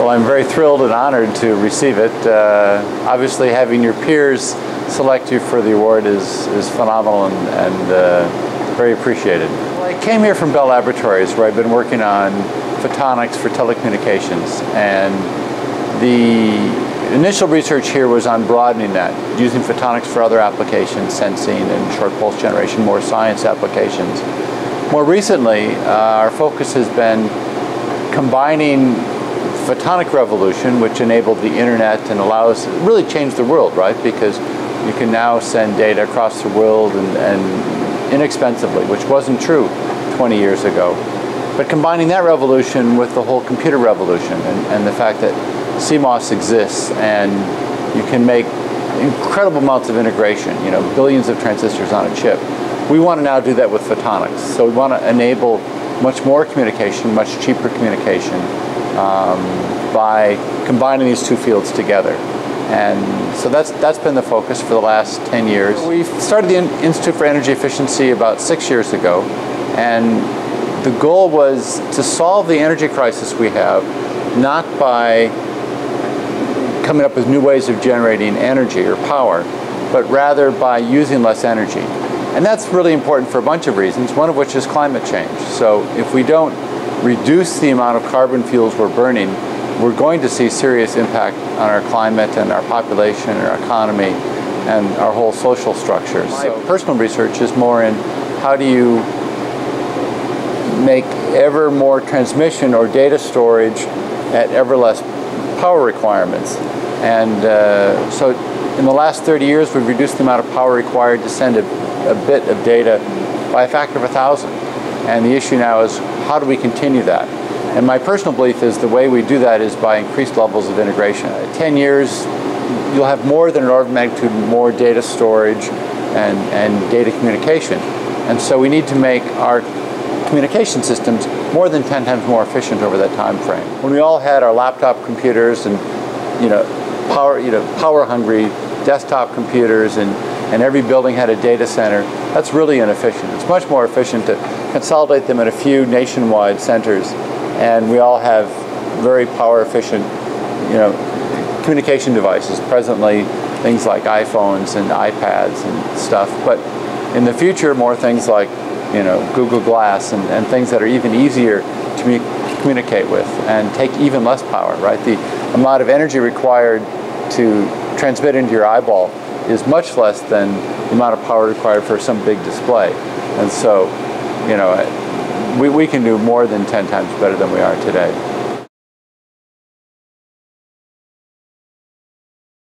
Well, I'm very thrilled and honored to receive it. Obviously, having your peers select you for the award is phenomenal and very appreciated. Well, I came here from Bell Laboratories, where I've been working on photonics for telecommunications, and the initial research here was on broadening that, using photonics for other applications, sensing and short pulse generation, more science applications. More recently, our focus has been combining photonic revolution, which enabled the internet and really changed the world, right? Because you can now send data across the world and inexpensively, which wasn't true 20 years ago. But combining that revolution with the whole computer revolution and the fact that CMOS exists and you can make incredible amounts of integration, billions of transistors on a chip. We want to now do that with photonics. So we want to enable much more communication, much cheaper communication by combining these two fields together. And so that's been the focus for the last 10 years. We started the Institute for Energy Efficiency about 6 years ago, and the goal was to solve the energy crisis we have, not by coming up with new ways of generating energy or power, but rather by using less energy. And that's really important for a bunch of reasons, one of which is climate change. So if we don't reduce the amount of carbon fuels we're burning, we're going to see serious impact on our climate and our population and our economy and our whole social structure. My personal research is more in how do you make ever more transmission or data storage at ever less power requirements. And so in the last 30 years, we've reduced the amount of power required to send a bit of data by a factor of 1,000. And the issue now is, how do we continue that? And my personal belief is the way we do that is by increased levels of integration. 10 years, you'll have more than an order of magnitude more data storage and data communication. And so we need to make our communication systems more than 10 times more efficient over that time frame. When we all had our laptop computers and power-hungry desktop computers and every building had a data center, that's really inefficient. It's much more efficient to consolidate them in a few nationwide centers, and we all have very power-efficient, communication devices. Presently, things like iPhones and iPads and stuff, but in the future, more things like Google Glass and things that are even easier to communicate with and take even less power, right? The amount of energy required to transmit into your eyeball is much less than the amount of power required for some big display. And so, we can do more than 10 times better than we are today.